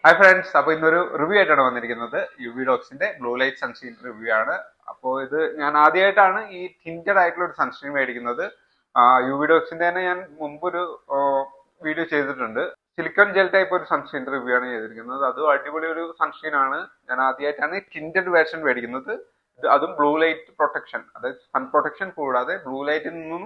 Hi friends, അപ്പോൾ ഇന്നൊരു review ആയിട്ടാണ് വന്നിരിക്കുന്നത്. യുവിഡോക്സിന്റെ ബ്ലൂ ലൈറ്റ് സൺസ്ക്രീൻ റിവ്യൂ ആണ്. അപ്പോൾ ഇത് ഞാൻ ആദ്യമായിട്ടാണ് ഈ ടിൻറ്റഡ് ആയിട്ടുള്ള ഒരു സൺസ്ക്രീൻ മേടിക്കുന്നത്. യുവിഡോക്സിന്റെ തന്നെ ഞാൻ മുമ്പൊരു വീഡിയോ ചെയ്തിട്ടുണ്ട്. സിലിക്കൺ ജെൽ ടൈപ്പ് ഒരു സൺസ്ക്രീൻ റിവ്യൂ ആണ് ചെയ്തിരിക്കുന്നത്. അതും അടിപൊളി ഒരു സൺസ്ക്രീൻ ആണ്. ഞാൻ ആദ്യമായിട്ടാണ് ടിൻറ്റഡ് വേർഷൻ മേടിക്കുന്നത്. അതും ബ്ലൂ ലൈറ്റ് പ്രൊട്ടക്ഷൻ, അതായത് സൺ പ്രൊട്ടക്ഷൻ കൂടാതെ ബ്ലൂ ലൈറ്റിൽ നിന്നും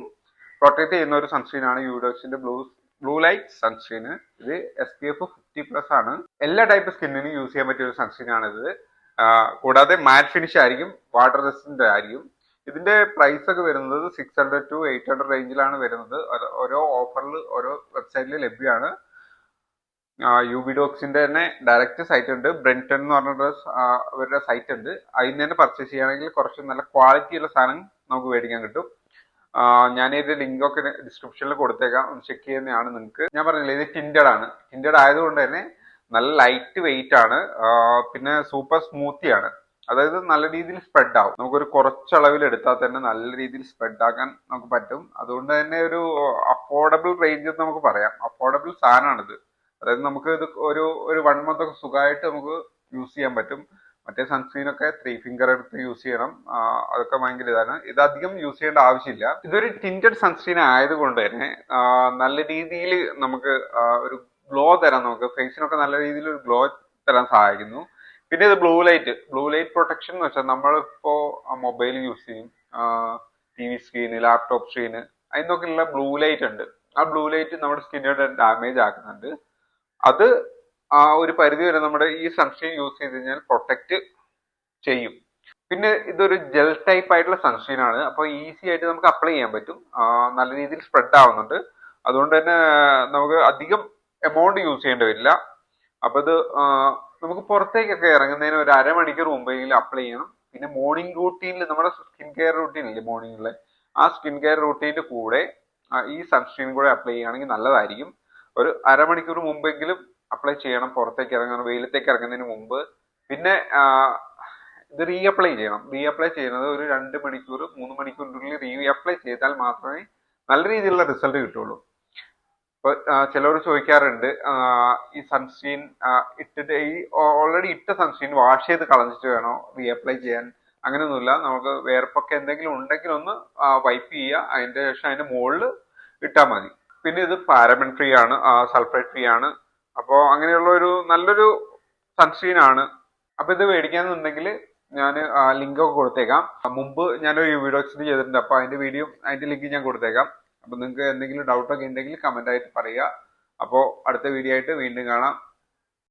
പ്രൊട്ടക്ട് ചെയ്യുന്ന ഒരു സൺസ്ക്രീൻ ആണ് യുവിഡോക്സിന്റെ ബ്ലൂ ലൈറ്റ് സൺസ്ക്രീൻ. ഇത് SPF 50+ ആണ്. എല്ലാ ടൈപ്പ് സ്കിന്നിനും യൂസ് ചെയ്യാൻ പറ്റിയ ഒരു സൺസ്ക്രീൻ ആണ് ഇത്. കൂടാതെ മാറ്റ് ഫിനിഷ് ആയിരിക്കും, വാട്ടർ റെസിസ്റ്റന്റ് ആയിരിക്കും. ഇതിന്റെ പ്രൈസ് ഒക്കെ വരുന്നത് 600 to 800 റേഞ്ചിലാണ് വരുന്നത്. ഓരോ ഓഫറിൽ ഓരോ വെബ്സൈറ്റിൽ ലഭ്യമാണ്. യുവിഡോക്സിന്റെ തന്നെ ഡയറക്റ്റ് സൈറ്റ് ഉണ്ട്, ബ്രെൻടൺ എന്ന് പറഞ്ഞിട്ട് അവരുടെ സൈറ്റ് ഉണ്ട്. അതിന് തന്നെ പർച്ചേസ് ചെയ്യുകയാണെങ്കിൽ കുറച്ച് നല്ല ക്വാളിറ്റിയുള്ള സാധനം നമുക്ക് മേടിക്കാൻ കിട്ടും. ഞാൻ ഇതിന്റെ ലിങ്ക് ഒക്കെ ഡിസ്ക്രിപ്ഷനിൽ കൊടുത്തേക്കാം, ചെക്ക് ചെയ്യുന്നതാണ് നിങ്ങൾക്ക്. ഞാൻ പറഞ്ഞില്ലേ, ഇത് ടിൻറ്റഡ് ആണ്. ടിൻറ്റഡ് ആയതുകൊണ്ട് തന്നെ നല്ല ലൈറ്റ് വെയിറ്റ് ആണ്. പിന്നെ സൂപ്പർ സ്മൂത്തി ആണ്. അതായത് നല്ല രീതിയിൽ സ്പ്രെഡ് ആവും. നമുക്കൊരു കുറച്ചളവിൽ എടുത്താൽ തന്നെ നല്ല രീതിയിൽ സ്പ്രെഡ് ആക്കാൻ നമുക്ക് പറ്റും. അതുകൊണ്ട് തന്നെ ഒരു അഫോർഡബിൾ റേഞ്ച് എന്ന് നമുക്ക് പറയാം. അഫോർഡബിൾ സാധനമാണിത്. അതായത് നമുക്ക് ഇത് ഒരു 1 month ഒക്കെ സുഖമായിട്ട് നമുക്ക് യൂസ് ചെയ്യാൻ പറ്റും. മറ്റേ സൺസ്ക്രീൻ ഒക്കെ 3 ഫിംഗർ എടുത്ത് യൂസ് ചെയ്യണം. അതൊക്കെ ഭയങ്കര ഇതാണ്. ഇത് അധികം യൂസ് ചെയ്യേണ്ട ആവശ്യമില്ല. ഇതൊരു ടിൻറ്റഡ് സൺസ്ക്രീൻ ആയതുകൊണ്ട് തന്നെ നല്ല രീതിയിൽ നമുക്ക് ഒരു ഗ്ലോ തരാൻ, നമുക്ക് ഫേസിനൊക്കെ നല്ല രീതിയിൽ ഒരു ഗ്ലോ തരാൻ സഹായിക്കുന്നു. പിന്നെ ഇത് ബ്ലൂ ലൈറ്റ് പ്രൊട്ടക്ഷൻ എന്ന് വെച്ചാൽ നമ്മളിപ്പോ മൊബൈൽ യൂസ് ചെയ്യും, TV സ്ക്രീന്, ലാപ്ടോപ്പ് സ്ക്രീന്, അതിനൊക്കെയുള്ള ബ്ലൂ ലൈറ്റ് ഉണ്ട്. ആ ബ്ലൂ ലൈറ്റ് നമ്മുടെ സ്കിന്നിനെ ഡാമേജ് ആക്കുന്നുണ്ട്. അത് ഒരു പരിധി വരെ നമ്മുടെ ഈ സൺസ്ക്രീൻ യൂസ് ചെയ്ത് കഴിഞ്ഞാൽ പ്രൊട്ടക്ട് ചെയ്യും. പിന്നെ ഇതൊരു ജെൽ ടൈപ്പ് ആയിട്ടുള്ള സൺസ്ക്രീൻ ആണ്. അപ്പോൾ ഈസി ആയിട്ട് നമുക്ക് അപ്ലൈ ചെയ്യാൻ പറ്റും. നല്ല രീതിയിൽ സ്പ്രെഡ് ആവുന്നുണ്ട്. അതുകൊണ്ട് തന്നെ നമുക്ക് അധികം എമൗണ്ട് യൂസ് ചെയ്യേണ്ടി വരില്ല. അപ്പൊ ഇത് നമുക്ക് പുറത്തേക്കൊക്കെ ഇറങ്ങുന്നതിന് ഒരു അരമണിക്കൂർ മുമ്പെങ്കിലും അപ്ലൈ ചെയ്യണം. പിന്നെ മോർണിംഗ് റൂട്ടീനിൽ, നമ്മുടെ സ്കിൻ കെയർ റൂട്ടീൻ ഇല്ലേ മോർണിംഗിലെ, ആ സ്കിൻ കെയർ റൂട്ടീൻ്റെ കൂടെ ഈ സൺസ്ക്രീൻ കൂടെ അപ്ലൈ ചെയ്യുകയാണെങ്കിൽ നല്ലതായിരിക്കും. ഒരു അരമണിക്കൂർ മുമ്പെങ്കിലും അപ്ലൈ ചെയ്യണം, പുറത്തേക്ക് ഇറങ്ങുന്ന, വെയിലത്തേക്ക് ഇറങ്ങുന്നതിന് മുമ്പ്. പിന്നെ ഇത് റീഅപ്ലൈ ചെയ്യണം. റീഅപ്ലൈ ചെയ്യുന്നത് ഒരു 2 മണിക്കൂർ 3 മണിക്കൂറിനുള്ളിൽ റീഅപ്ലൈ ചെയ്താൽ മാത്രമേ നല്ല രീതിയിലുള്ള റിസൾട്ട് കിട്ടുള്ളൂ. ഇപ്പൊ ചിലവർ ചോദിക്കാറുണ്ട്, ഈ സൺസ്ക്രീൻ ഇട്ടിട്ട്, ഈ ഓൾറെഡി ഇട്ട സൺസ്ക്രീൻ വാഷ് ചെയ്ത് കളഞ്ഞിട്ട് വേണോ റീഅപ്ലൈ ചെയ്യാൻ? അങ്ങനെയൊന്നുമില്ല. നമുക്ക് വേർപ്പൊക്കെ എന്തെങ്കിലും ഉണ്ടെങ്കിൽ ഒന്ന് വൈപ്പ് ചെയ്യുക, അതിന്റെ ശേഷം അതിന്റെ മുകളിൽ ഇട്ടാൽ മതി. പിന്നെ ഇത് പാരബൻ ഫ്രീ ആണ്, സൾഫേറ്റ് ഫ്രീ ആണ്. അപ്പോൾ അങ്ങനെയുള്ള ഒരു നല്ലൊരു സൺസ്ക്രീൻ ആണ്. അപ്പൊ ഇത് മേടിക്കാന്നുണ്ടെങ്കിൽ ഞാൻ ലിങ്ക് ഒക്കെ കൊടുത്തേക്കാം. മുമ്പ് ഞാനൊരു യുവിഡോക്സിന് ചെയ്തിട്ടുണ്ട്. അപ്പൊ അതിന്റെ ലിങ്ക് ഞാൻ കൊടുത്തേക്കാം. അപ്പൊ നിങ്ങൾക്ക് എന്തെങ്കിലും ഡൗട്ടൊക്കെ ഉണ്ടെങ്കിൽ കമന്റ് ആയിട്ട് പറയുക. അപ്പോൾ അടുത്ത വീഡിയോ ആയിട്ട് വീണ്ടും കാണാം.